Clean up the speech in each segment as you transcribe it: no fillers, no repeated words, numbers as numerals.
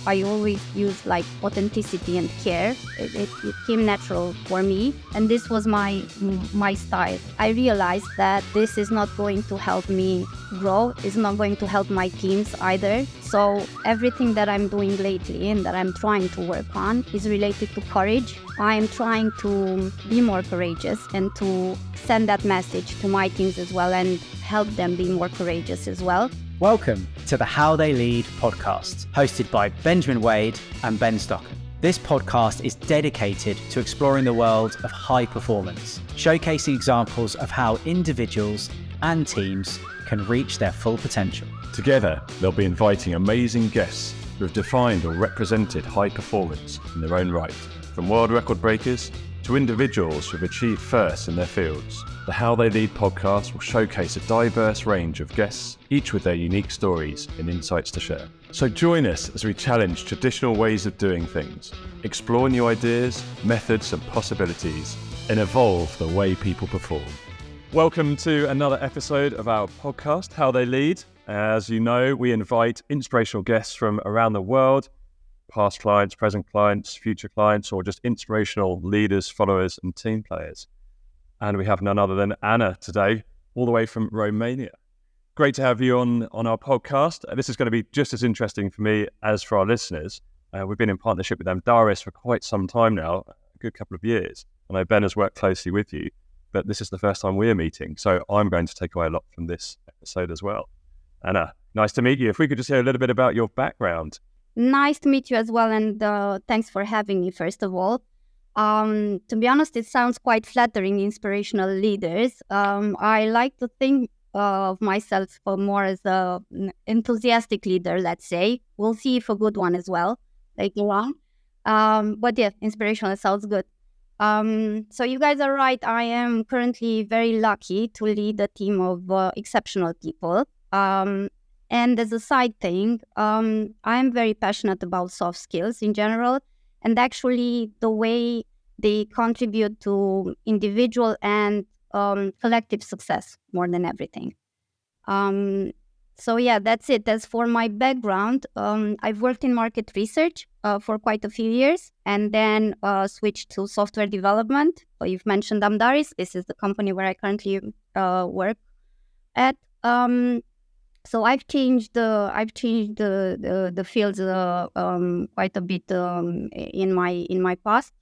I always use like authenticity and care. It came natural for me, and this was my style. I realized that this is not going to help me grow. It's not going to help my teams either. So everything that I'm doing lately and that I'm trying to work on is related to courage. I am trying to be more courageous and to send that message to my teams as well and help them be more courageous as well. Welcome to the How They Lead podcast, hosted by Benjamin Wade and Ben Stocken. This podcast is dedicated to exploring the world of high performance, showcasing examples of how individuals and teams can reach their full potential. Together, they'll be inviting amazing guests who have defined or represented high performance in their own right, from world record breakers to individuals who have achieved first in their fields. The How They Lead podcast will showcase a diverse range of guests, each with their unique stories and insights to share. So join us as we challenge traditional ways of doing things, explore new ideas, methods and possibilities, and evolve the way people perform. Welcome to another episode of our podcast, How They Lead. As you know, we invite inspirational guests from around the world, past clients, present clients, future clients, or just inspirational leaders, followers, and team players. And we have none other than Ana today, all the way from Romania. Great to have you on our podcast. This is going to be just as interesting for me as for our listeners. We've been in partnership with Amdaris for quite some time now, a good couple of years. I know Ben has worked closely with you, but this is the first time we're meeting. So I'm going to take away a lot from this episode as well. Ana, nice to meet you. If we could just hear a little bit about your background. Nice to meet you as well, and thanks for having me, first of all. To be honest, it sounds quite flattering, inspirational leaders. I like to think of myself more as an enthusiastic leader, let's say. We'll see if a good one as well later on. But yeah, inspirational sounds good. So you guys are right. I am currently very lucky to lead a team of exceptional people. And as a side thing, I'm very passionate about soft skills in general, and actually the way they contribute to individual and collective success more than everything. So yeah, that's it. As for my background, I've worked in market research for quite a few years, and then switched to software development. You've mentioned Amdaris. This is the company where I currently work at. So I've changed the fields quite a bit in my past,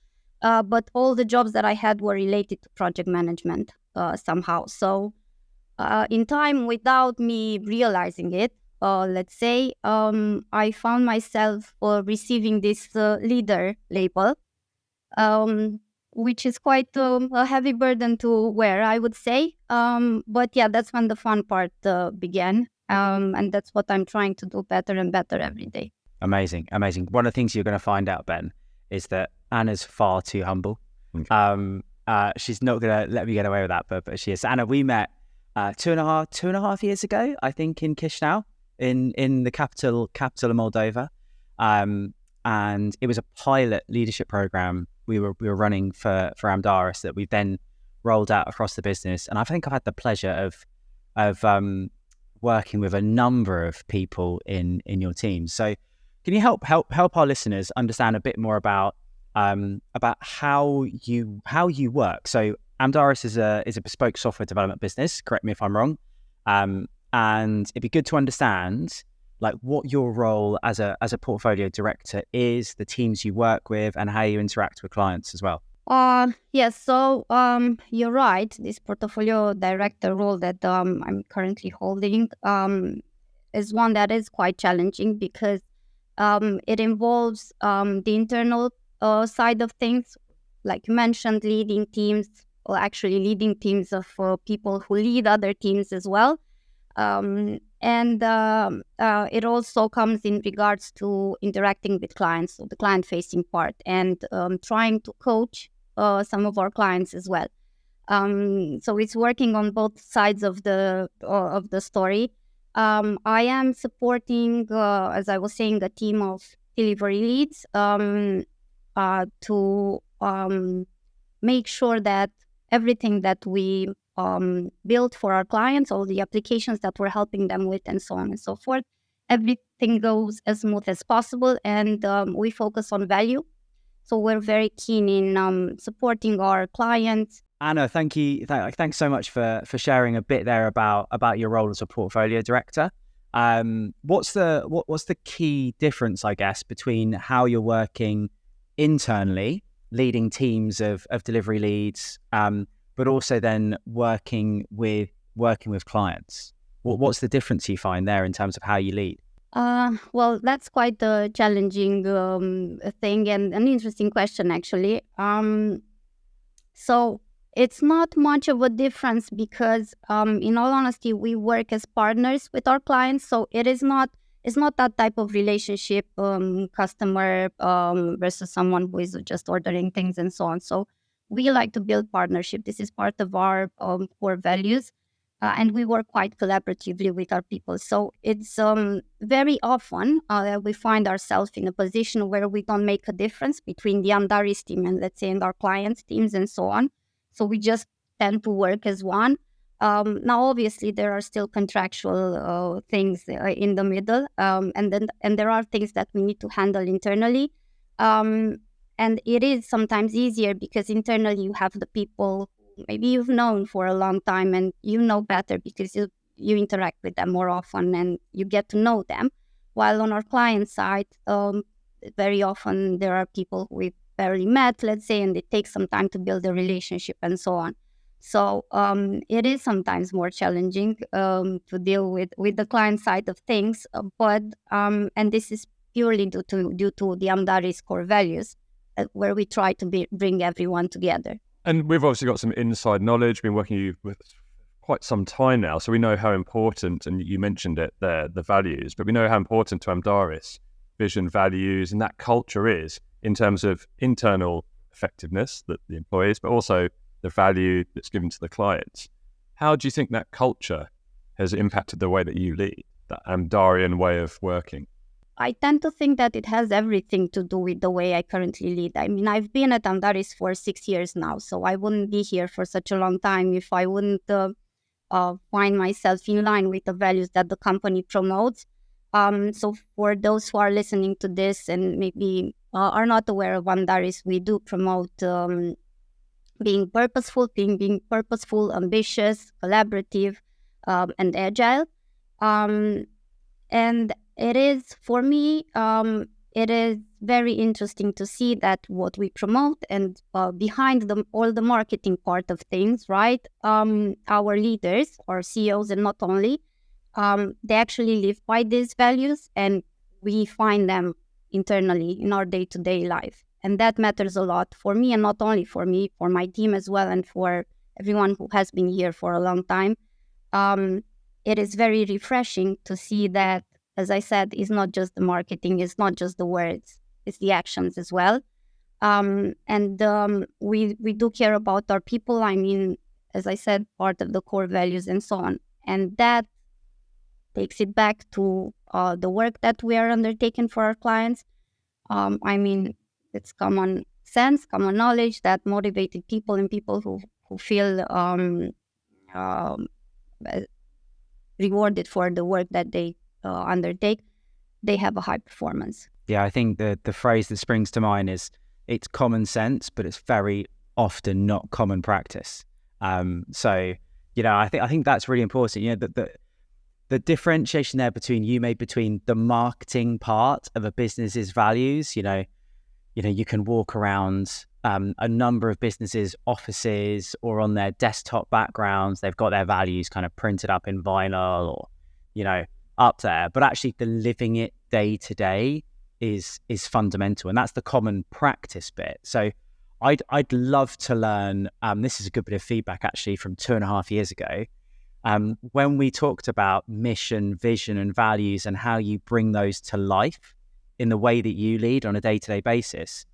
but all the jobs that I had were related to project management somehow. So in time, without me realizing it, let's say, I found myself receiving this leader label, which is quite a heavy burden to wear, I would say. But yeah, that's when the fun part began. And that's what I'm trying to do better and better every day. Amazing. One of the things you're going to find out, Ben, is that Ana's far too humble. Okay. She's not going to let me get away with that, but she is. Ana, we met 2.5 years ago, I think, in Chisinau, in the capital of Moldova. And it was a pilot leadership program we were running for Amdaris that we then rolled out across the business. And I think I've had the pleasure of working with a number of people in your team. So can you help our listeners understand a bit more about how you work? So Amdaris is a bespoke software development business, correct me if I'm wrong. And it'd be good to understand like what your role as a portfolio director is, the teams you work with, and how you interact with clients as well. Yes, so you're right. This portfolio director role that I'm currently holding is one that is quite challenging because it involves the internal side of things, like you mentioned, leading teams, or actually leading teams of people who lead other teams as well. And it also comes in regards to interacting with clients, so the client-facing part, and trying to coach some of our clients as well. So it's working on both sides of the story. I am supporting, as I was saying, a team of delivery leads to make sure that everything that we build for our clients, all the applications that we're helping them with, and so on and so forth, everything goes as smooth as possible, and we focus on value. So we're very keen in supporting our clients. Anna, thank you. Thanks so much for sharing a bit there about your role as a portfolio director. What's the key difference, I guess, between how you're working internally, leading teams of delivery leads, but also then working with clients? What's the difference you find there in terms of how you lead? Well, that's quite a challenging thing and an interesting question, actually. So it's not much of a difference because, in all honesty, we work as partners with our clients. So it's not that type of relationship, customer versus someone who is just ordering things and so on. So we like to build partnership. This is part of our core values. And we work quite collaboratively with our people. So it's very often we find ourselves in a position where we don't make a difference between the Andaris team and, let's say, and our clients' teams and so on. So we just tend to work as one. Now, obviously, there are still contractual things in the middle, and there are things that we need to handle internally. And it is sometimes easier because internally you have the people maybe you've known for a long time and you know better because you interact with them more often and you get to know them. While on our client side, very often there are people who we've barely met, let's say, and it takes some time to build a relationship and so on. So it is sometimes more challenging to deal with the client side of things, but and this is purely due to the Amdari's core values, where we try to bring everyone together. And we've obviously got some inside knowledge, been working with quite some time now, so we know how important, and you mentioned it there, the values, but we know how important to Amdaris vision, values, and that culture is in terms of internal effectiveness, that the employees, but also the value that's given to the clients. How do you think that culture has impacted the way that you lead, that Amdarian way of working? I tend to think that it has everything to do with the way I currently lead. I mean, I've been at Amdaris for 6 years now, so I wouldn't be here for such a long time if I wouldn't find myself in line with the values that the company promotes. So for those who are listening to this and maybe are not aware of Amdaris, we do promote being purposeful, ambitious, collaborative, and agile. And it is, for me, it is very interesting to see that what we promote and behind all the marketing part of things, right? Our leaders, our CEOs, and not only, they actually live by these values, and we find them internally in our day-to-day life. And that matters a lot for me, and not only for me, for my team as well, and for everyone who has been here for a long time. It is very refreshing to see that, as I said, it's not just the marketing, it's not just the words, it's the actions as well. We do care about our people. I mean, as I said, part of the core values and so on. And that takes it back to the work that we are undertaking for our clients. I mean, it's common sense, common knowledge that motivated people and people who feel rewarded for the work that they undertake, they have a high performance. Yeah, I think the phrase that springs to mind is it's common sense, but it's very often not common practice. So, you know, I think that's really important. You know, the differentiation there between the marketing part of a business's values. You know, you can walk around a number of businesses' offices or on their desktop backgrounds. They've got their values kind of printed up in vinyl or, you know, up there. But actually, the living it day to day is fundamental, and that's the common practice bit. So, I'd love to learn. This is a good bit of feedback actually from 2.5 years ago. When we talked about mission, vision, and values and how you bring those to life in the way that you lead on a day-to-day basis,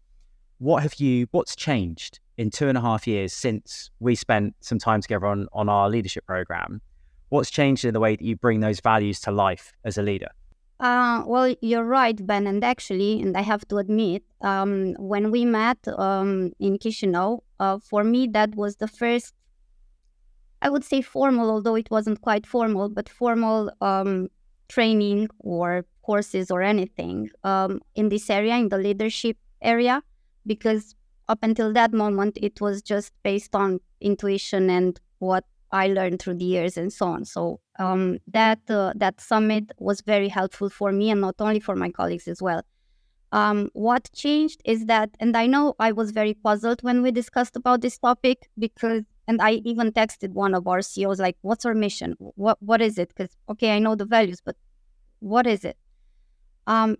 what's changed in 2.5 years since we spent some time together on our leadership program? What's changed in the way that you bring those values to life as a leader? Well, you're right, Ben, and actually, and I have to admit, when we met in Chisinau, for me, that was the first, I would say formal, although it wasn't quite formal, but formal training or courses or anything in this area, in the leadership area, because up until that moment, it was just based on intuition and what I learned through the years and so on. So that summit was very helpful for me, and not only for my colleagues as well. What changed is that, and I know I was very puzzled when we discussed about this topic, because, and I even texted one of our CEOs, like, what's our mission? What is it? Because, okay, I know the values, but what is it? And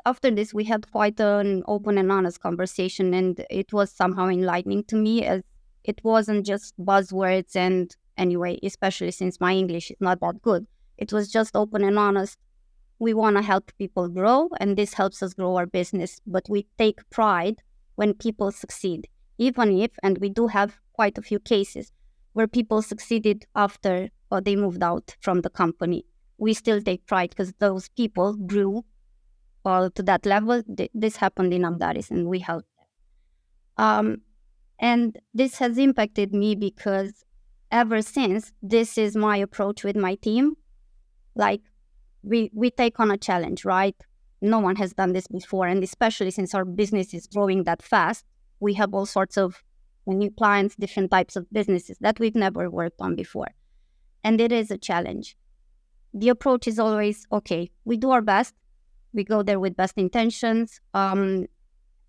after this, we had quite an open and honest conversation, and it was somehow enlightening to me, as it wasn't just buzzwords. And anyway, especially since my English is not that good, it was just open and honest. We want to help people grow, and this helps us grow our business. But we take pride when people succeed, even if, and we do have quite a few cases where people succeeded after they moved out from the company. We still take pride because those people grew to that level. This happened in Amdaris, and we helped them. And this has impacted me because ever since, this is my approach with my team. Like, we take on a challenge, right? No one has done this before. And especially since our business is growing that fast, we have all sorts of new clients, different types of businesses that we've never worked on before. And it is a challenge. The approach is always, okay, we do our best. We go there with best intentions.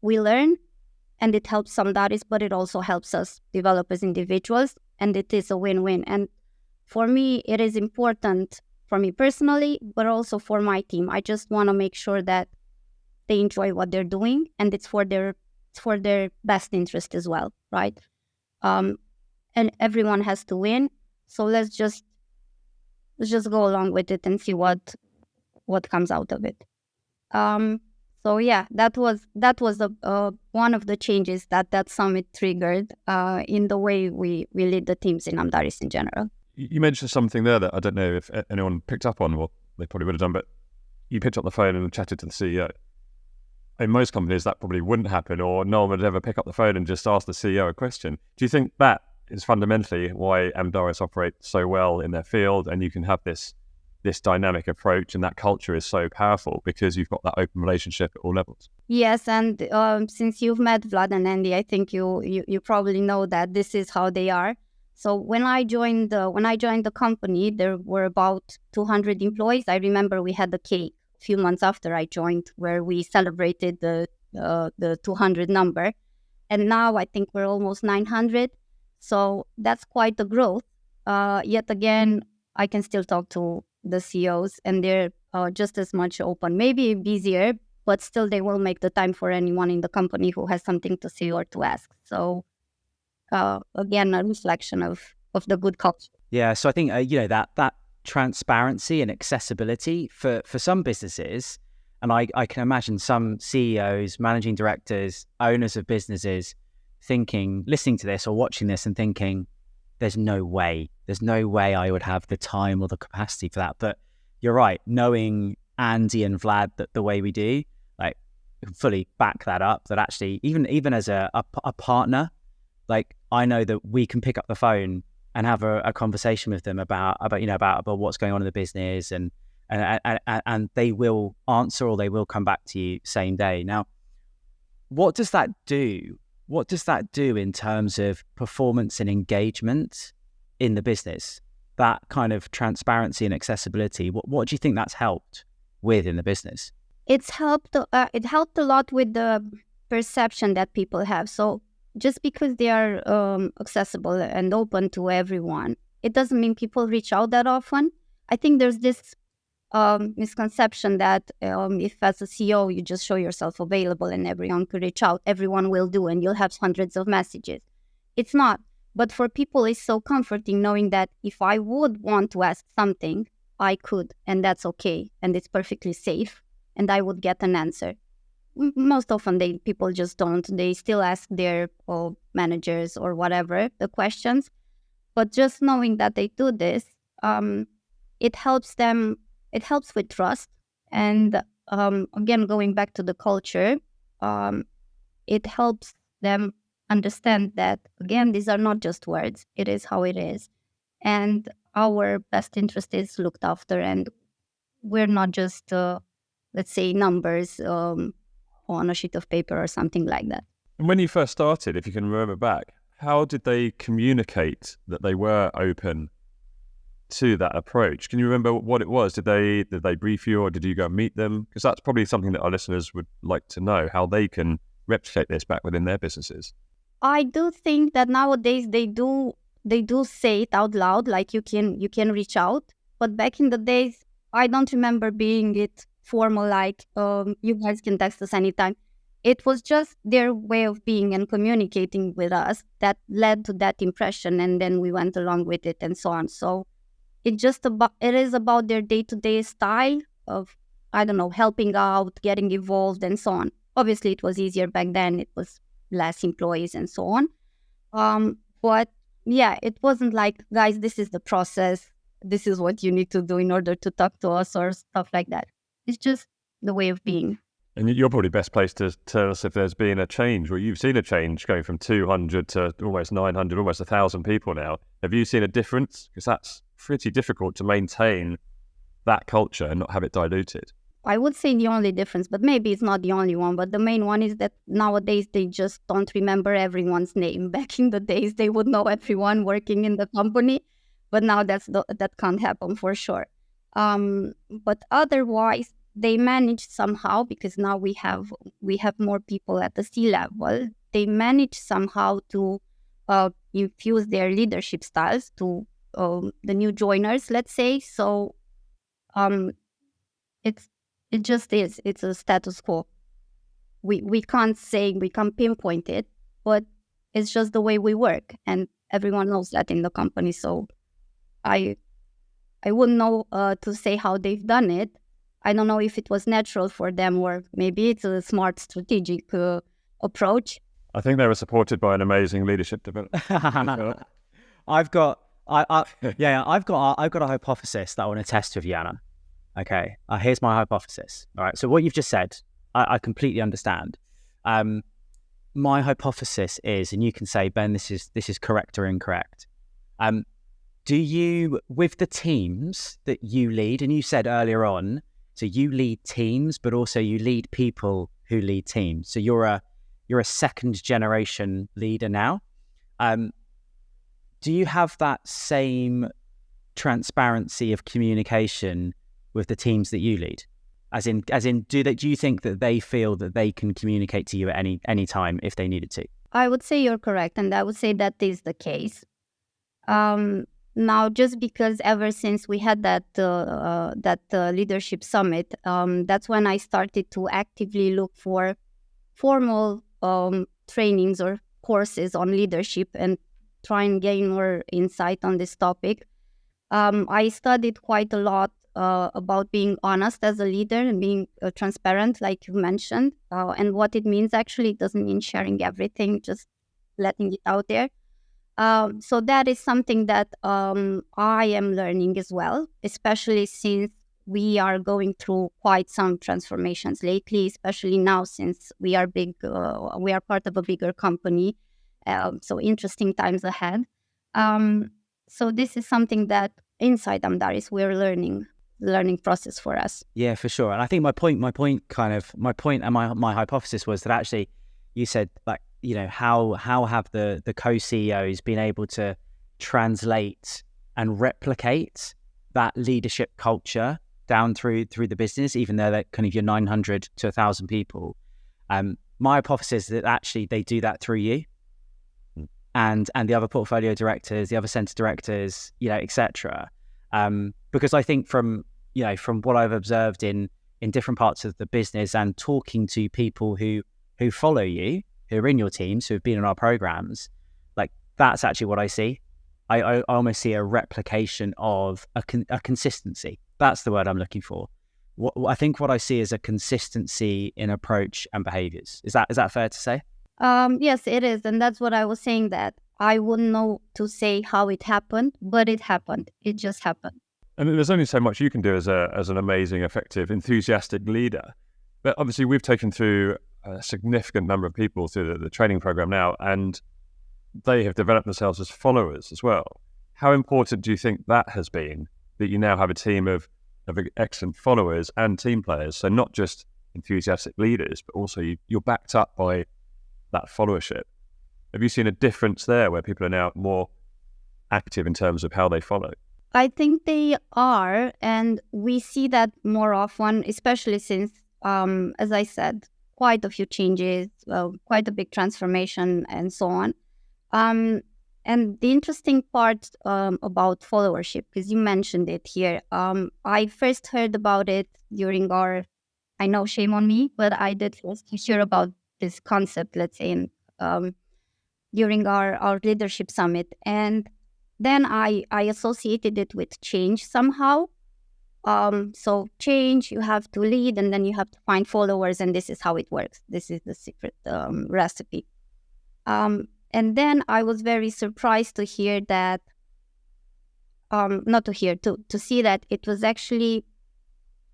We learn, and it helps Samdaris, but it also helps us develop as individuals. And it is a win-win. And for me, it is important for me personally, but also for my team. I just want to make sure that they enjoy what they're doing, and it's for their best interest as well, right? And everyone has to win. So let's just go along with it and see what comes out of it. So yeah, that was one of the changes that summit triggered in the way we lead the teams in Amdaris in general. You mentioned something there that I don't know if anyone picked up on. Well, they probably would have done, but you picked up the phone and chatted to the CEO. In most companies, that probably wouldn't happen, or no one would ever pick up the phone and just ask the CEO a question. Do you think that is fundamentally why Amdaris operate so well in their field, and you can have this dynamic approach, and that culture is so powerful because you've got that open relationship at all levels? Yes, and since you've met Vlad and Andy, I think you probably know that this is how they are. So when I joined the company, there were about 200 employees. I remember we had a cake a few months after I joined where we celebrated the 200 number, and now I think we're almost 900. So that's quite a growth. Yet again, I can still talk to the CEOs, and they're just as much open, maybe busier, but still they will make the time for anyone in the company who has something to say or to ask. So again, a reflection of the good culture. Yeah, so I think that transparency and accessibility for some businesses, and I can imagine some CEOs, managing directors, owners of businesses listening to this or watching this and thinking, there's no way I would have the time or the capacity for that. But you're right, knowing Andy and Vlad that the way we do, like, fully back that up, that actually even as a partner, like, I know that we can pick up the phone and have a conversation with them about what's going on in the business, and they will answer, or they will come back to you same day. Now, what does that do? What does that do in terms of performance and engagement in the business? That kind of transparency and accessibility, what do you think that's helped with in the business? It's helped. It helped a lot with the perception that people have. So just because they are accessible and open to everyone, it doesn't mean people reach out that often. I think there's this misconception that if as a CEO you just show yourself available and everyone could reach out, everyone will do, and you'll have hundreds of messages. It's not. But for people, it's so comforting knowing that if I would want to ask something, I could, and that's okay, and it's perfectly safe, and I would get an answer. Most often people just don't. They still ask their managers or whatever the questions. But just knowing that they do this, it helps them. It helps with trust. And again, going back to the culture, it helps them understand that, again, these are not just words. It is how it is. And our best interest is looked after. And we're not just, let's say, numbers on a sheet of paper or something like that. And when you first started, if you can remember back, how did they communicate that they were open to that approach? Can you remember what it was? Did they brief you, or did you go and meet them? Because that's probably something that our listeners would like to know, how they can replicate this back within their businesses. I do think that nowadays they do say it out loud, like you can reach out. But back in the days, I don't remember being it formal, like you guys can text us anytime. It was just their way of being and communicating with us that led to that impression, and then we went along with it and so on. So it is about their day-to-day style of, I don't know, helping out, getting involved, and so on. Obviously, it was easier back then. It was less employees and so on. But yeah, it wasn't like, guys, this is the process. This is what you need to do in order to talk to us or stuff like that. It's just the way of being. And you're probably best placed to tell us if there's been a change, or you've seen a change going from 200 to almost 900, almost 1,000 people now. Have you seen a difference? Because that's pretty difficult to maintain that culture and not have it diluted. I would say the only difference, but maybe it's not the only one, but the main one is that nowadays they just don't remember everyone's name. Back in the days, they would know everyone working in the company, but now that can't happen for sure. But otherwise, they managed somehow, because now we have more people at the C-level. They managed somehow to infuse their leadership styles to the new joiners, let's say. So it just is. It's a status quo. We can't pinpoint it, but it's just the way we work, and everyone knows that in the company. So I wouldn't know to say how they've done it. I don't know if it was natural for them, or maybe it's a smart strategic approach. I think they were supported by an amazing leadership development. I've got a hypothesis that I want to test with you, Ana. Okay, here's my hypothesis. All right, so what you've just said, I completely understand. My hypothesis is, and you can say, Ben, this is correct or incorrect. Do you, with the teams that you lead, and you said earlier on, so you lead teams, but also you lead people who lead teams. So you're a second generation leader now. Do you have that same transparency of communication with the teams that you lead? As in, do you think that they feel that they can communicate to you at any time if they needed to? I would say you're correct, and I would say that is the case. Now, just because ever since we had that leadership summit, that's when I started to actively look for formal trainings or courses on leadership and try and gain more insight on this topic. I studied quite a lot about being honest as a leader and being transparent, like you mentioned, and what it means. Actually, it doesn't mean sharing everything, just letting it out there. So that is something that I am learning as well, especially since we are going through quite some transformations lately, especially now since we are big, we are part of a bigger company. So interesting times ahead. So this is something that inside Amdaris we're learning process for us. Yeah, for sure. And I think my point and my hypothesis was that actually you said, like, you know, how have the co-CEOs been able to translate and replicate that leadership culture down through the business, even though they're kind of your 900 to 1,000 people. My hypothesis is that actually they do that through you and the other portfolio directors, the other center directors, you know, etc. Because I think from what I've observed in different parts of the business and talking to people who follow you, who are in your teams, who have been in our programs, like that's actually what I see. I almost see a replication of a consistency. That's the word I'm looking for. I think what I see is a consistency in approach and behaviors. Is that fair to say? Yes, it is. And that's what I was saying, that I wouldn't know to say how it happened, but it happened. It just happened. And there's only so much you can do as an amazing, effective, enthusiastic leader. But obviously we've taken through a significant number of people through the training program now, and they have developed themselves as followers as well. How important do you think that has been, that you now have a team of of excellent followers and team players. So not just enthusiastic leaders, but also you're backed up by that followership. Have you seen a difference there where people are now more active in terms of how they follow? I think they are, and we see that more often, especially since, as I said, quite a few changes, quite a big transformation, and so on. And the interesting part about followership, because you mentioned it here, I first heard about it during our, I know, shame on me, but I did first hear about this concept, let's say, during our leadership summit. And then I associated it with change somehow. So change, you have to lead, and then you have to find followers, and this is how it works. This is the secret recipe. And then I was very surprised to hear that, to see that it was actually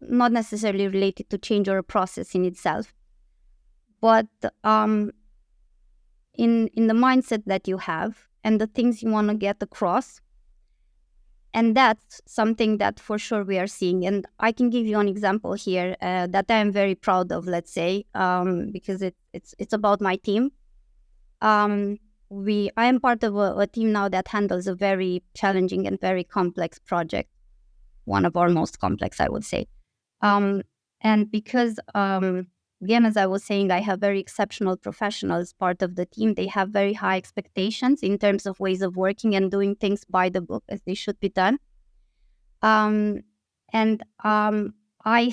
not necessarily related to change or a process in itself, but in the mindset that you have and the things you want to get across. And that's something that for sure we are seeing. And I can give you an example here that I am very proud of, let's say, because it's about my team. I am part of a team now that handles a very challenging and very complex project, one of our most complex, I would say. And because, again, as I was saying, I have very exceptional professionals part of the team. They have very high expectations in terms of ways of working and doing things by the book as they should be done. I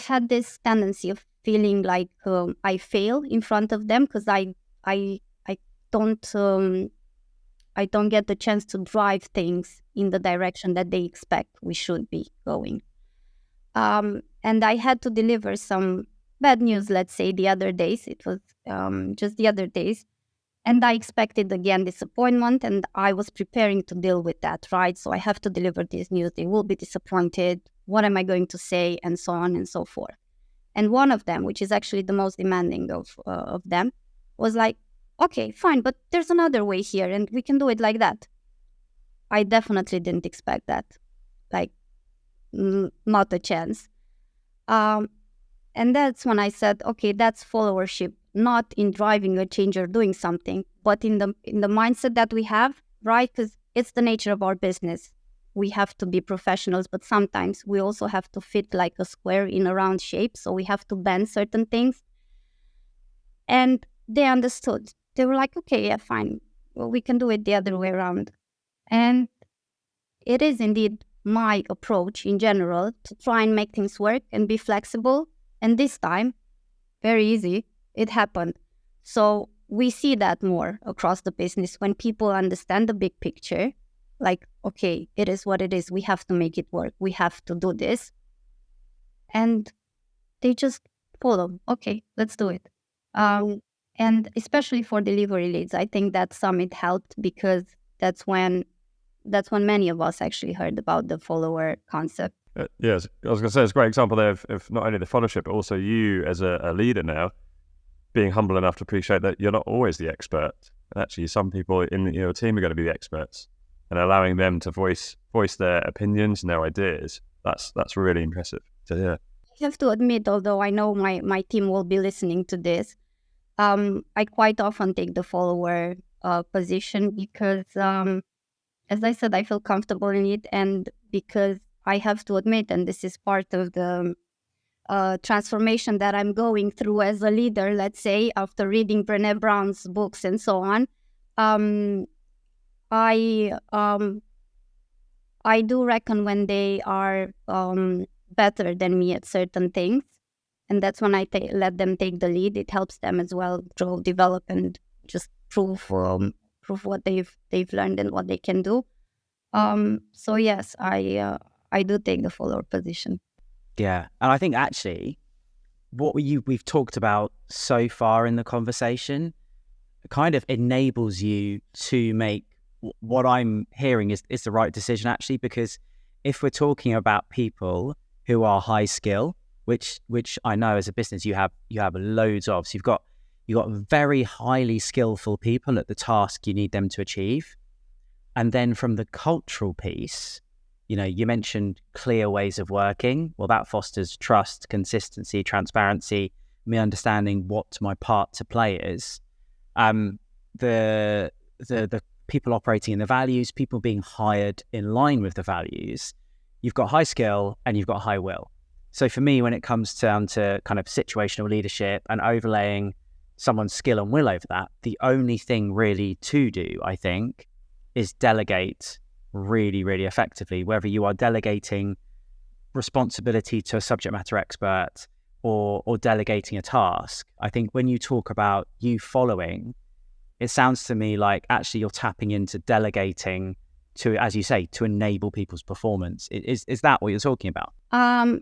had this tendency of feeling like I fail in front of them because I don't get the chance to drive things in the direction that they expect we should be going. And I had to deliver some bad news, let's say, the other days. It was just the other days. And I expected, again, disappointment, and I was preparing to deal with that, right? So I have to deliver this news. They will be disappointed. What am I going to say? And so on and so forth. And one of them, which is actually the most demanding of them, was like, okay, fine, but there's another way here, and we can do it like that. I definitely didn't expect that. Like, not a chance. And that's when I said, okay, that's followership, not in driving a change or doing something, but in the mindset that we have, right? Because it's the nature of our business. We have to be professionals, but sometimes we also have to fit like a square in a round shape. So we have to bend certain things. And they understood. They were like, okay, yeah, fine. Well, we can do it the other way around. And it is indeed my approach in general to try and make things work and be flexible. And this time, very easy, it happened. So we see that more across the business when people understand the big picture, like, okay, it is what it is. We have to make it work. We have to do this. And they just follow. Okay, let's do it. And especially for delivery leads, I think that summit helped because that's when many of us actually heard about the follower concept. Yes, I was going to say it's a great example there of not only the followership, but also you as a leader now being humble enough to appreciate that you're not always the expert. And actually, some people in your team are going to be the experts, and allowing them to voice their opinions and their ideas. That's really impressive to hear. I have to admit, although I know my team will be listening to this, I quite often take the follower position because, as I said, I feel comfortable in it, and because I have to admit, and this is part of the transformation that I'm going through as a leader, let's say, after reading Brené Brown's books and so on, I do reckon when they are better than me at certain things. And that's when I let them take the lead. It helps them as well grow, develop, and just prove what they've learned and what they can do. So yes, I do take the follower position. Yeah, and I think actually what we've talked about so far in the conversation kind of enables you to make what I'm hearing is the right decision, actually, because if we're talking about people who are high skill, which I know as a business you have loads of, so you've got very highly skillful people at the task you need them to achieve, and then from the cultural piece, You mentioned clear ways of working. Well, that fosters trust, consistency, transparency, me understanding what my part to play is. The people operating in the values, people being hired in line with the values, you've got high skill and you've got high will. So for me, when it comes down to kind of situational leadership and overlaying someone's skill and will over that, the only thing really to do, I think, is delegate really, really effectively, whether you are delegating responsibility to a subject matter expert or delegating a task. I think when you talk about you following, it sounds to me like actually you're tapping into delegating to, as you say, to enable people's performance. Is that what you're talking about?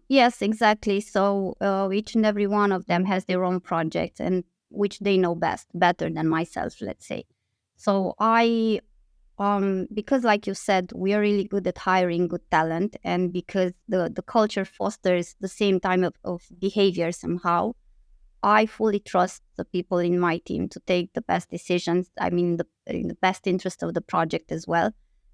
Yes, exactly. So each and every one of them has their own project, and which they know better than myself, let's say. So because like you said, we are really good at hiring good talent, and because the culture fosters the same type of behavior somehow, I fully trust the people in my team to take the best decisions. I mean, in the best interest of the project as well,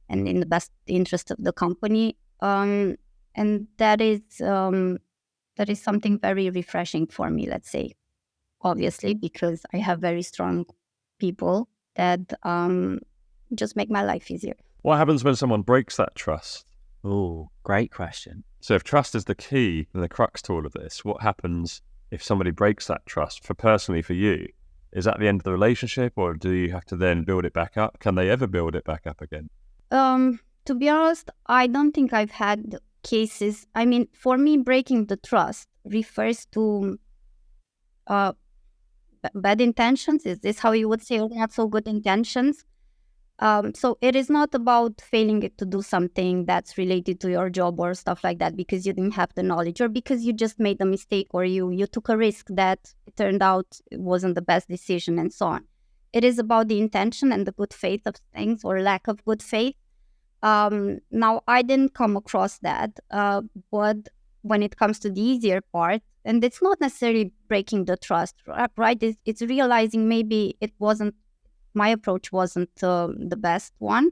and in the best interest of the company. And that is something very refreshing for me, let's say, obviously, because I have very strong people that just make my life easier. What happens when someone breaks that trust? Oh, great question. So if trust is the key and the crux to all of this, what happens if somebody breaks that trust? For you, is that the end of the relationship, or do you have to then build it back up? Can they ever build it back up again? To be honest, I don't think I've had cases. I mean, for me, breaking the trust refers to bad intentions. Is this how you would say, or not so good intentions? So it is not about failing to do something that's related to your job or stuff like that because you didn't have the knowledge, or because you just made a mistake, or you took a risk that it turned out it wasn't the best decision, and so on. It is about the intention and the good faith of things, or lack of good faith. Now, I didn't come across that, but when it comes to the easier part, and it's not necessarily breaking the trust, right? It's realizing maybe my approach wasn't the best one,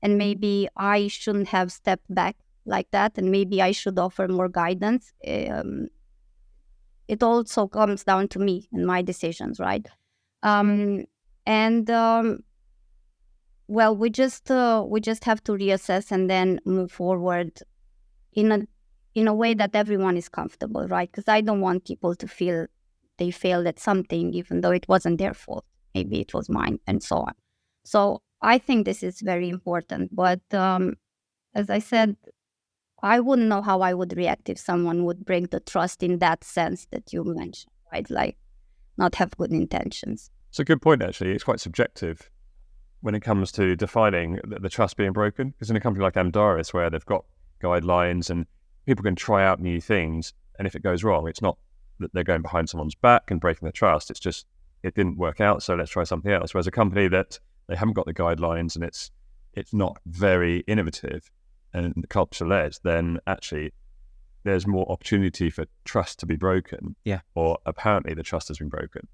and maybe I shouldn't have stepped back like that, and maybe I should offer more guidance. It also comes down to me and my decisions, right? Well, we just have to reassess and then move forward in a way that everyone is comfortable, right? Because I don't want people to feel they failed at something even though it wasn't their fault. Maybe it was mine, and so on. So I think this is very important. But as I said, I wouldn't know how I would react if someone would break the trust in that sense that you mentioned, right? Like not have good intentions. It's a good point, actually. It's quite subjective when it comes to defining the trust being broken. Because in a company like Amdaris, where they've got guidelines and people can try out new things, and if it goes wrong, it's not that they're going behind someone's back and breaking the trust. It's just, it didn't work out, so let's try something else. Whereas a company that they haven't got the guidelines and it's not very innovative and culture-led, then actually there's more opportunity for trust to be broken. Yeah. Or apparently the trust has been broken.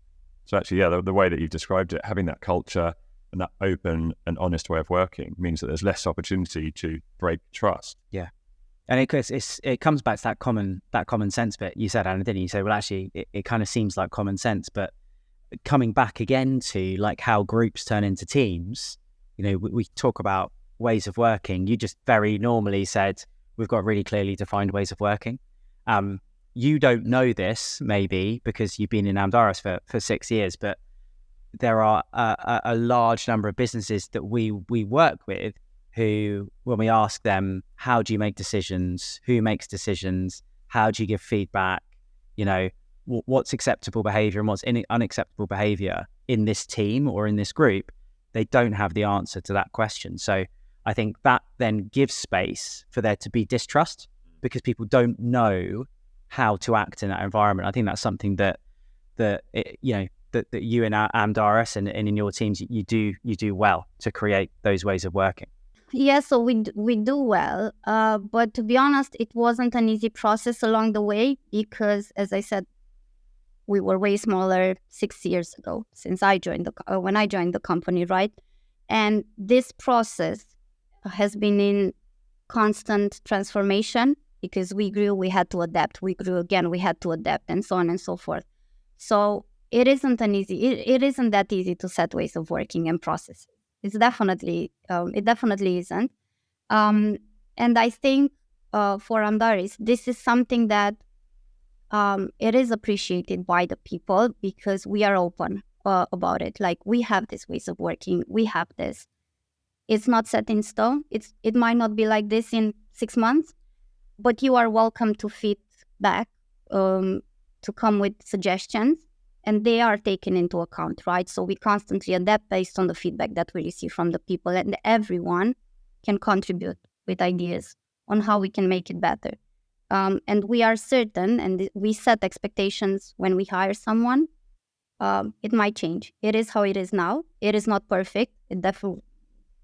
So actually, yeah, the way that you've described it, having that culture and that open and honest way of working means that there's less opportunity to break trust. Yeah. And it comes back to that common sense bit you said, Anna, didn't you? You say, well, actually, it kind of seems like common sense, but coming back again to like how groups turn into teams, we talk about ways of working. You just very normally said, we've got really clearly defined ways of working. You don't know this maybe because you've been in Amdaris for 6 years, but there are a large number of businesses that we work with who, when we ask them, how do you make decisions? Who makes decisions? How do you give feedback? What's acceptable behavior and what's unacceptable behavior in this team or in this group? They don't have the answer to that question. So I think that then gives space for there to be distrust because people don't know how to act in that environment. I think that's something that you in Amdaris and in your teams you do well to create those ways of working. Yeah, so we do well, but to be honest, it wasn't an easy process along the way because, as I said, we were way smaller 6 years ago since I joined when I joined the company, right? And this process has been in constant transformation. Because we grew, we had to adapt. We grew again, we had to adapt, and so on and so forth. So it isn't it isn't that easy to set ways of working and processes. It definitely isn't. And I think for Andaris, this is something that it is appreciated by the people because we are open about it. Like, we have these ways of working. We have this. It's not set in stone. It might not be like this in 6 months, but you are welcome to feedback, to come with suggestions, and they are taken into account, right? So we constantly adapt based on the feedback that we receive from the people, and everyone can contribute with ideas on how we can make it better. And we are certain, and we set expectations when we hire someone. It might change. It is how it is now. It is not perfect.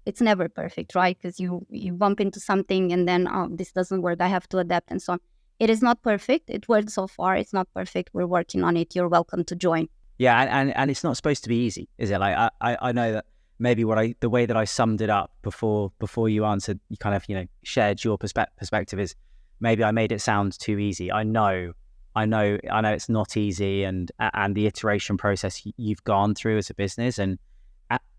It's never perfect, right? Because you bump into something and then, this doesn't work, I have to adapt, and so on. It is not perfect. It worked so far. It's not perfect. We're working on it. You're welcome to join. Yeah, and it's not supposed to be easy, is it? Like, I know that maybe the way that I summed it up before you answered, you kind of, shared your perspective, is maybe I made it sound too easy. I know it's not easy, and the iteration process you've gone through as a business, and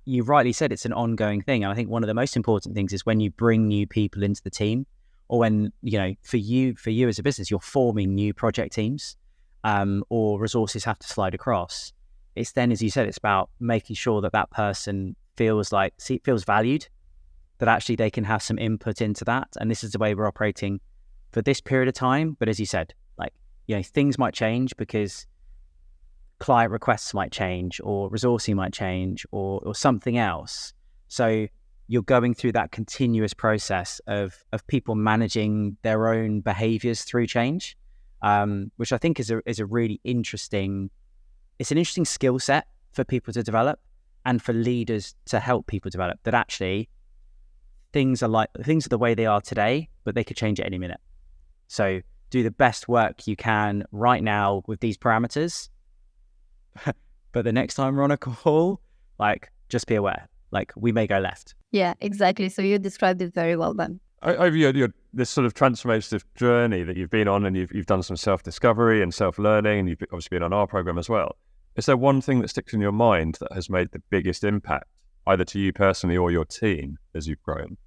you rightly said it's an ongoing thing. And I think one of the most important things is when you bring new people into the team, or when, for you as a business, you're forming new project teams, or resources have to slide across. It's then, as you said, it's about making sure that person feels valued, that actually they can have some input into that. And this is the way we're operating for this period of time. But as you said, things might change because client requests might change, or resourcing might change, or something else. So you're going through that continuous process of people managing their own behaviors through change, which I think is a really interesting, it's an interesting skill set for people to develop, and for leaders to help people develop, that actually things are the way they are today, but they could change at any minute. So do the best work you can right now with these parameters. But the next time we're on a call, just be aware, we may go left. Yeah, exactly. So you described it very well, Ben. Over this sort of transformative journey that you've been on, and you've done some self-discovery and self-learning, and you've obviously been on our program as well. Is there one thing that sticks in your mind that has made the biggest impact, either to you personally or your team as you've grown,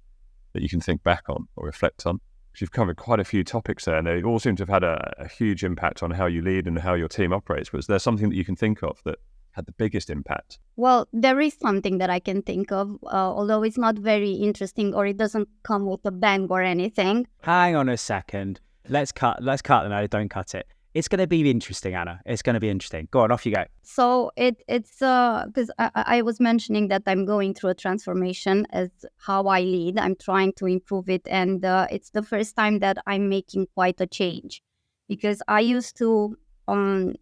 that you can think back on or reflect on? Because you've covered quite a few topics there, and they all seem to have had a huge impact on how you lead and how your team operates. But is there something that you can think of that had the biggest impact? Well, there is something that I can think of, although it's not very interesting, or it doesn't come with a bang or anything. Hang on a second. Let's cut. No, don't cut it. It's going to be interesting, Anna. It's going to be interesting. Go on, off you go. So it's because I was mentioning that I'm going through a transformation as how I lead. I'm trying to improve it, and it's the first time that I'm making quite a change, because I used to, because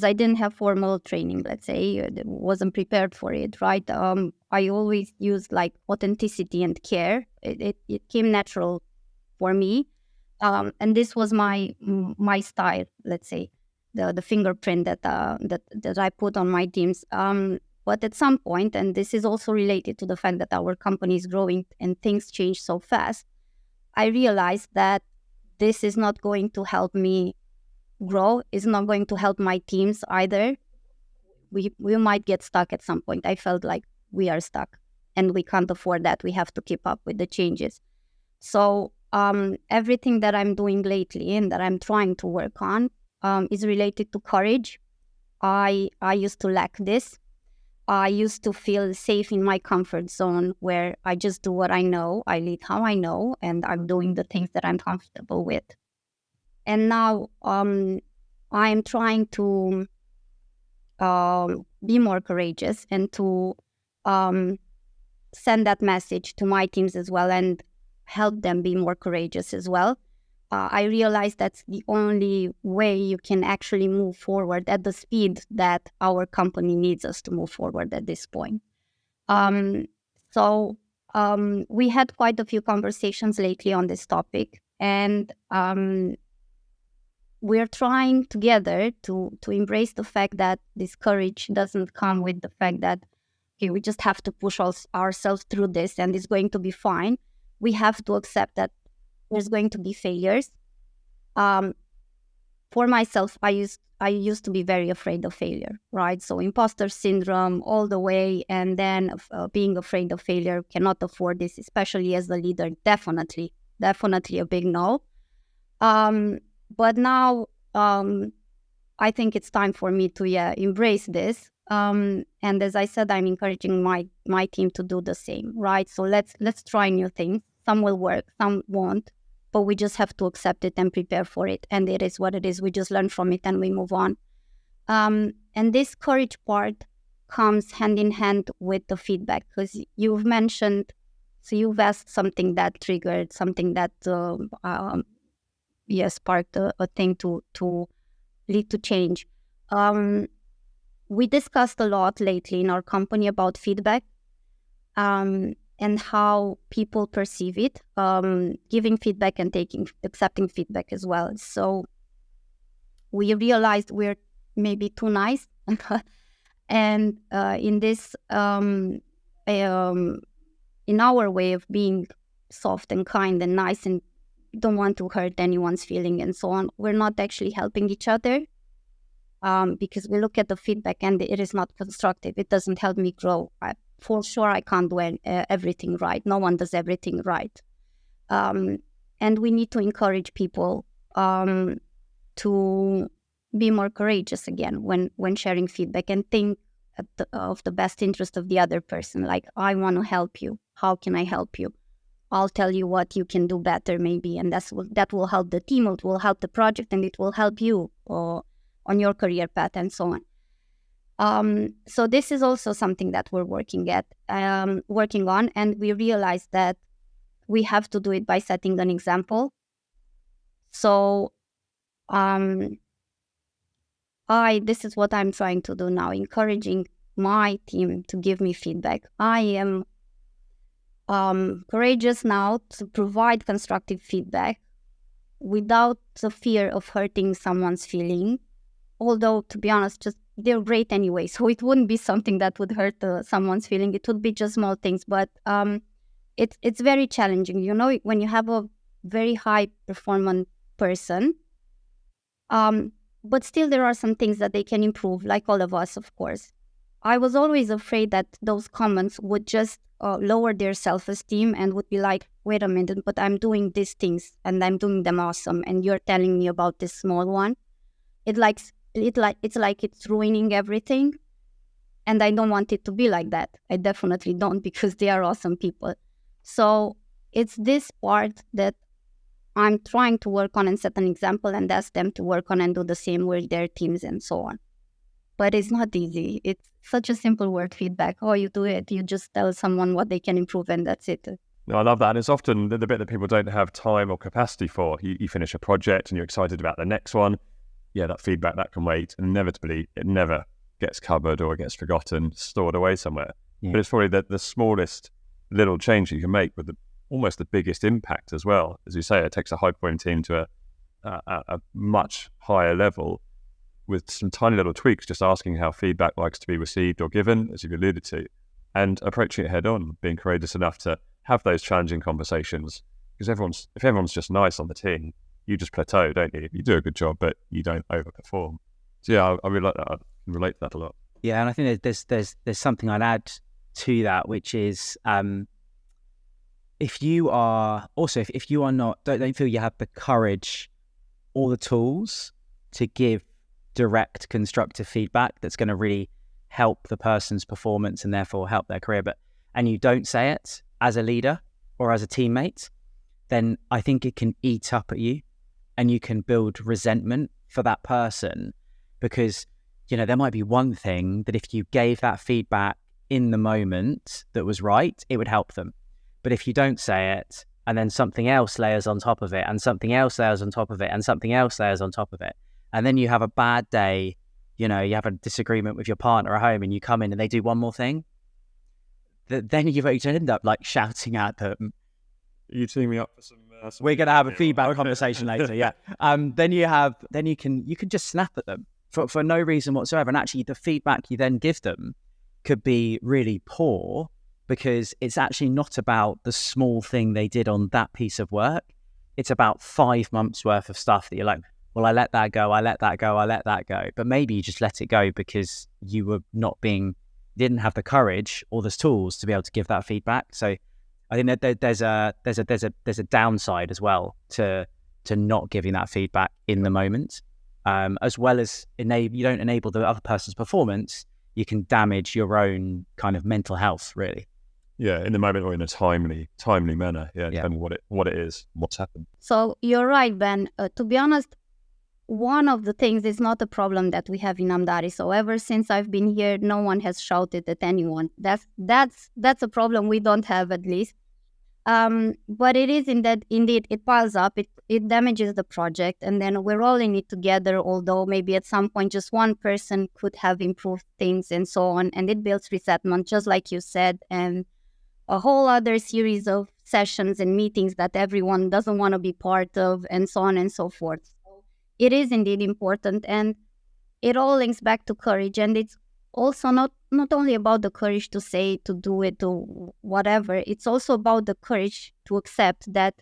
I didn't have formal training, let's say, wasn't prepared for it, right? I always used authenticity and care. It came natural for me. And this was my style, let's say, the fingerprint that I put on my teams. But at some point, and this is also related to the fact that our company is growing and things change so fast, I realized that this is not going to help me grow. It's not going to help my teams either. We might get stuck at some point. I felt like we are stuck, and we can't afford that. We have to keep up with the changes. So everything that I'm doing lately and that I'm trying to work on is related to courage. I used to lack this. I used to feel safe in my comfort zone, where I just do what I know, I lead how I know, and I'm doing the things that I'm comfortable with. And now I'm trying to be more courageous, and to send that message to my teams as well, and help them be more courageous as well. I realize that's the only way you can actually move forward at the speed that our company needs us to move forward at this point. So we had quite a few conversations lately on this topic, and we're trying together to embrace the fact that this courage doesn't come with the fact that, okay, we just have to push ourselves through this and it's going to be fine. we have to accept that there's going to be failures. For myself, I used to be very afraid of failure, right? So imposter syndrome all the way, and then being afraid of failure, cannot afford this, especially as the leader. Definitely a big no. But now I think it's time for me to embrace this. And as I said, I'm encouraging my team to do the same, right? So let's try new things. Some will work, some won't, but we just have to accept it and prepare for it. And it is what it is. We just learn from it and we move on. And this courage part comes hand in hand with the feedback, because you've mentioned, so you've asked something that triggered, something that sparked a thing to lead to change. We discussed a lot lately in our company about feedback, and how people perceive it, giving feedback and accepting feedback as well. So we realized we're maybe too nice, and in this, in our way of being soft and kind and nice and don't want to hurt anyone's feeling and so on, we're not actually helping each other, because we look at the feedback and it is not constructive. It doesn't help me grow. For sure, I can't do everything right. No one does everything right. And we need to encourage people to be more courageous again when sharing feedback, and think of the best interest of the other person. Like, I want to help you. How can I help you? I'll tell you what you can do better maybe, and that will help the team, it will help the project, and it will help you on your career path and so on. So this is also something that we're working on, and we realize that we have to do it by setting an example. So this is what I'm trying to do now, encouraging my team to give me feedback. I am courageous now to provide constructive feedback without the fear of hurting someone's feeling. Although, to be honest, they're great anyway, so it wouldn't be something that would hurt someone's feeling. It would be just small things, but it's very challenging. You know, when you have a very high performant person, but still there are some things that they can improve, like all of us, of course. I was always afraid that those comments would just lower their self-esteem and would be like, wait a minute, but I'm doing these things and I'm doing them awesome, and you're telling me about this small one. It's like it's ruining everything, and I don't want it to be like that. I definitely don't, because they are awesome people. So it's this part that I'm trying to work on and set an example and ask them to work on and do the same with their teams and so on. But it's not easy. It's such a simple word, feedback. Oh, you do it. You just tell someone what they can improve, and that's it. No, I love that. And it's often the bit that people don't have time or capacity for. You finish a project and you're excited about the next one. Yeah, that feedback, that can wait. And inevitably, it never gets covered or gets forgotten, stored away somewhere. Yeah. But it's probably the smallest little change you can make with almost the biggest impact as well. As you say, it takes a high-performing team to a much higher level with some tiny little tweaks, just asking how feedback likes to be received or given, as you've alluded to, and approaching it head on, being courageous enough to have those challenging conversations. Because if everyone's just nice on the team, you just plateau, don't you? You do a good job, but you don't overperform. So yeah, I really like that. I can relate to that a lot. Yeah, and I think there's something I'd add to that, which is if you are not, don't feel you have the courage or the tools to give direct constructive feedback that's going to really help the person's performance and therefore help their career, and you don't say it as a leader or as a teammate, then I think it can eat up at you, and you can build resentment for that person, because there might be one thing that if you gave that feedback in the moment that was right, it would help them. But if you don't say it, and then something else layers on top of it, and something else layers on top of it, and something else layers on top of it, and then you have a bad day, you have a disagreement with your partner at home, and you come in and they do one more thing, then you end up like shouting at them. Are you teeing me up for some? We're going to have a feedback conversation later, yeah. Then you can just snap at them for no reason whatsoever, and actually the feedback you then give them could be really poor, because it's actually not about the small thing they did on that piece of work. It's about 5 months worth of stuff that you're like, well, I let that go, I let that go, I let that go. But maybe you just let it go because you were didn't have the courage or the tools to be able to give that feedback. So I think that there's a downside as well to not giving that feedback in the moment, as well as you don't enable the other person's performance. You can damage your own kind of mental health, really. Yeah, in the moment or in a timely manner. Yeah, depending on what it is, what's happened. So you're right, Ben. To be honest, one of the things is not a problem that we have in Amdari. So ever since I've been here, no one has shouted at anyone. That's a problem we don't have, at least. But it is indeed it piles up. It damages the project, and then we're all in it together. Although maybe at some point just one person could have improved things and so on, and it builds resentment, just like you said, and a whole other series of sessions and meetings that everyone doesn't want to be part of, and so on and so forth. So it is indeed important, and it all links back to courage. And it's also not only about the courage to say, to do it, to whatever. It's also about the courage to accept that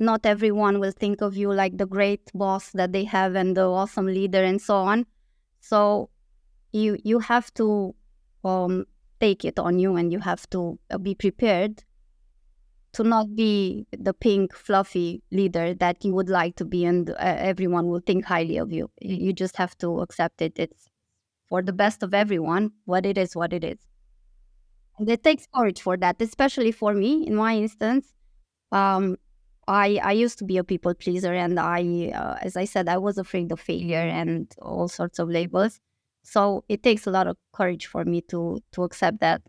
not everyone will think of you like the great boss that they have and the awesome leader and so on. So you have to take it on you, and you have to be prepared to not be the pink, fluffy leader that you would like to be, and everyone will think highly of you. You just have to accept it. It's for the best of everyone. What it is. And it takes courage for that, especially for me. In my instance, I used to be a people pleaser, and as I said, I was afraid of failure and all sorts of labels. So it takes a lot of courage for me to accept that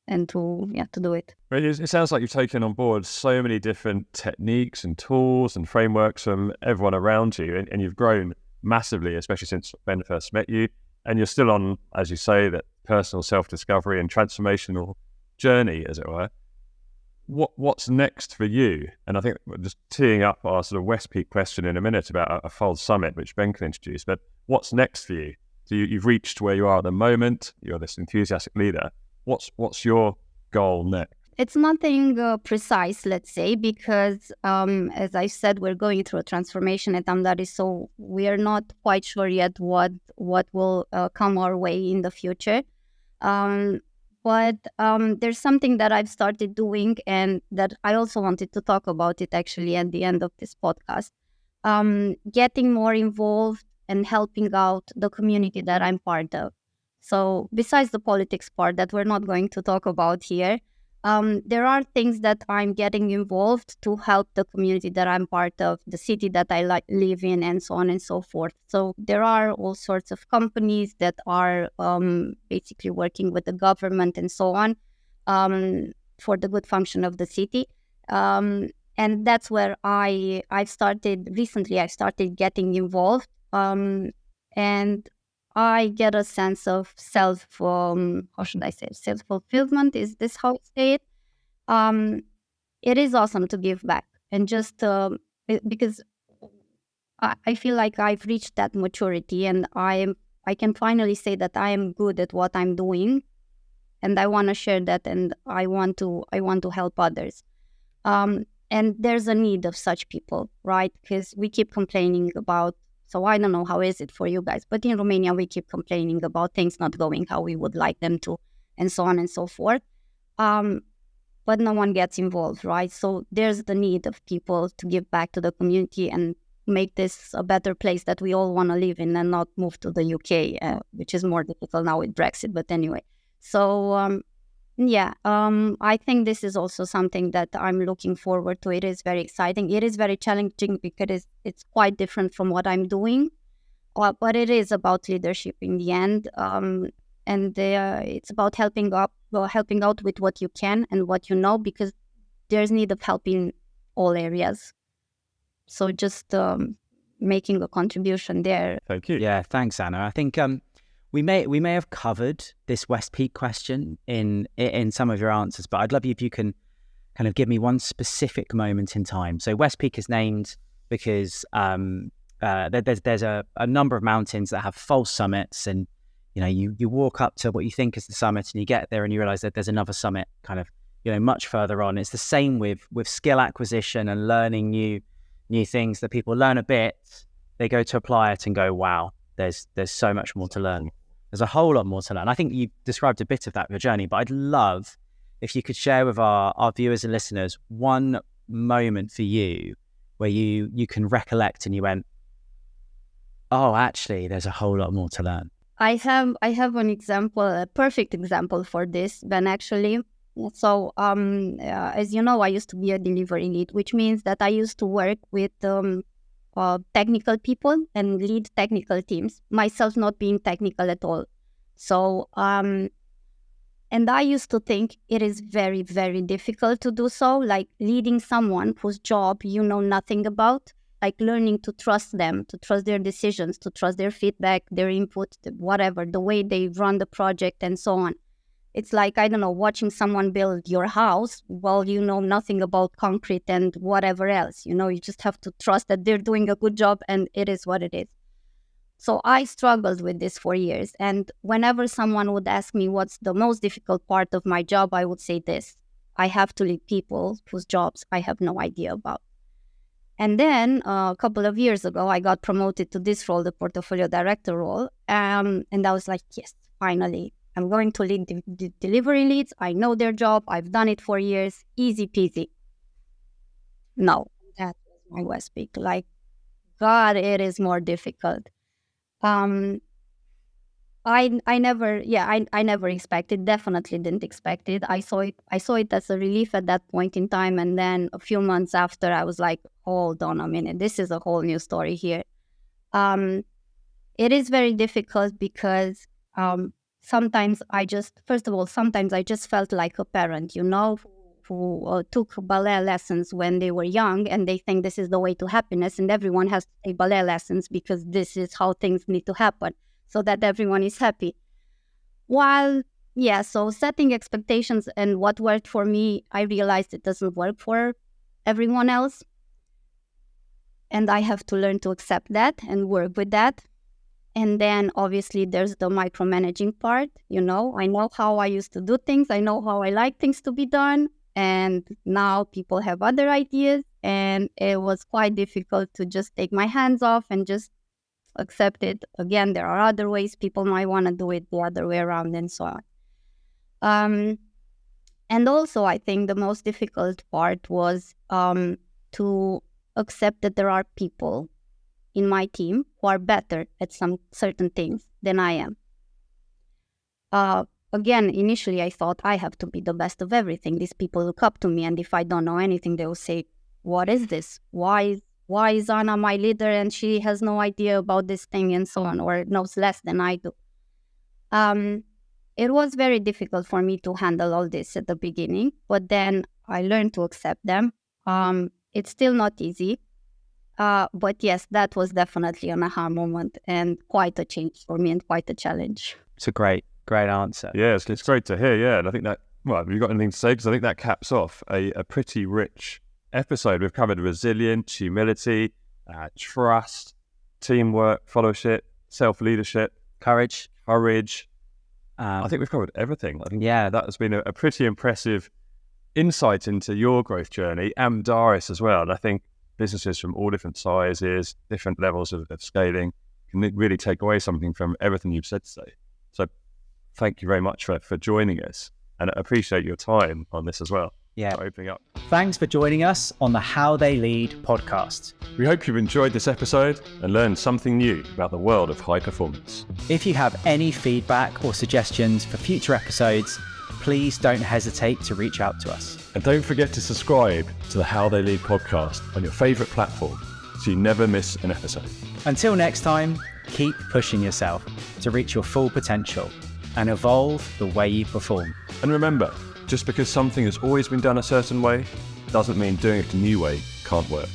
and to do it. It sounds like you've taken on board so many different techniques and tools and frameworks from everyone around you, and you've grown massively, especially since Ben first met you. And you're still on, as you say, that personal self-discovery and transformational journey, as it were. What's next for you? And I think we're just teeing up our sort of West Peak question in a minute about a false summit, which Ben can introduce. But what's next for you? So you've reached where you are at the moment. You're this enthusiastic leader. What's your goal next? It's nothing precise, let's say, because as I said, we're going through a transformation at Amdari, so we are not quite sure yet what will come our way in the future. But there's something that I've started doing, and that I also wanted to talk about it actually at the end of this podcast. Getting more involved and helping out the community that I'm part of. So besides the politics part that we're not going to talk about here, there are things that I'm getting involved to help the community that I'm part of, the city that I live in, and so on and so forth. So there are all sorts of companies that are basically working with the government and so on for the good function of the city. And that's where I started getting involved. And I get a sense of self-fulfillment. Is this how you say it? It is awesome to give back, and just because I feel like I've reached that maturity, and I can finally say that I am good at what I'm doing, and I want to share that, and I want to help others. And there's a need of such people, right? Because we keep complaining about. So I don't know how is it for you guys, but in Romania, we keep complaining about things not going how we would like them to, and so on and so forth. But no one gets involved, right? So there's the need of people to give back to the community and make this a better place that we all want to live in, and not move to the UK, which is more difficult now with Brexit. But anyway, so I think this is also something that I'm looking forward to. It is very exciting. It is very challenging because it's quite different from what I'm doing, but it is about leadership in the end. And it's about helping out with what you can and what you know, because there's need of help in all areas. So just making a contribution there. Thank you. Yeah, thanks, Anna. I think we may have covered this West Peak question in some of your answers, but I'd love you if you can kind of give me one specific moment in time. So West Peak is named because there's a number of mountains that have false summits, and you walk up to what you think is the summit and you get there and you realize that there's another summit kind of, much further on. It's the same with skill acquisition and learning new things that people learn a bit, they go to apply it and go, wow, there's so much more to learn. There's a whole lot more to learn. I think you described a bit of that, your journey, but I'd love if you could share with our viewers and listeners one moment for you where you can recollect and you went, oh, actually, there's a whole lot more to learn. I have an example, a perfect example for this, Ben, actually. So, as you know, I used to be a delivery lead, which means that I used to work with technical people and lead technical teams, myself not being technical at all. So, and I used to think it is very, very difficult to do so, like leading someone whose job you know nothing about, like learning to trust them, to trust their decisions, to trust their feedback, their input, whatever, the way they run the project and so on. It's like, I don't know, watching someone build your house while you know nothing about concrete and whatever else. You just have to trust that they're doing a good job and it is what it is. So I struggled with this for years. And whenever someone would ask me what's the most difficult part of my job, I would say this: I have to lead people whose jobs I have no idea about. And then a couple of years ago, I got promoted to this role, the portfolio director role. And I was like, yes, finally, I'm going to lead the delivery leads. I know their job. I've done it for years. Easy peasy. No, that was my West Peak. Like, God, it is more difficult. I never expected, definitely didn't expect it. I saw it as a relief at that point in time. And then a few months after, I was like, hold on a minute, this is a whole new story here. It is very difficult because sometimes I just felt like a parent, who took ballet lessons when they were young, and they think this is the way to happiness, and everyone has to take ballet lessons because this is how things need to happen, so that everyone is happy. So setting expectations and what worked for me, I realized it doesn't work for everyone else. And I have to learn to accept that and work with that. And then obviously there's the micromanaging part. I know how I used to do things. I know how I like things to be done. And now people have other ideas. And it was quite difficult to just take my hands off and just accept it. Again, there are other ways people might want to do it the other way around and so on. And also, I think the most difficult part was to accept that there are people in my team who are better at some certain things than I am. Again, initially I thought I have to be the best of everything. These people look up to me, and if I don't know anything, they will say, what is this? Why is Ana my leader and she has no idea about this thing and so on, or knows less than I do? It was very difficult for me to handle all this at the beginning, but then I learned to accept them. It's still not easy, but yes, that was definitely an aha moment and quite a change for me and quite a challenge. It's a great answer. Yeah, it's great to hear, yeah. And I think that, have you got anything to say? Because I think that caps off a pretty rich episode. We've covered resilience, humility, trust, teamwork, followership, self-leadership, courage. I think we've covered everything. I think that has been a pretty impressive insight into your growth journey, and Darius as well. And I think businesses from all different sizes, different levels of scaling can really take away something from everything you've said today. So thank you very much for joining us, and I appreciate your time on this as well. Yeah. For opening up. Thanks for joining us on the How They Lead podcast. We hope you've enjoyed this episode and learned something new about the world of high performance. If you have any feedback or suggestions for future episodes, please don't hesitate to reach out to us. And don't forget to subscribe to the How They Lead podcast on your favourite platform so you never miss an episode. Until next time, keep pushing yourself to reach your full potential and evolve the way you perform. And remember, just because something has always been done a certain way doesn't mean doing it a new way can't work.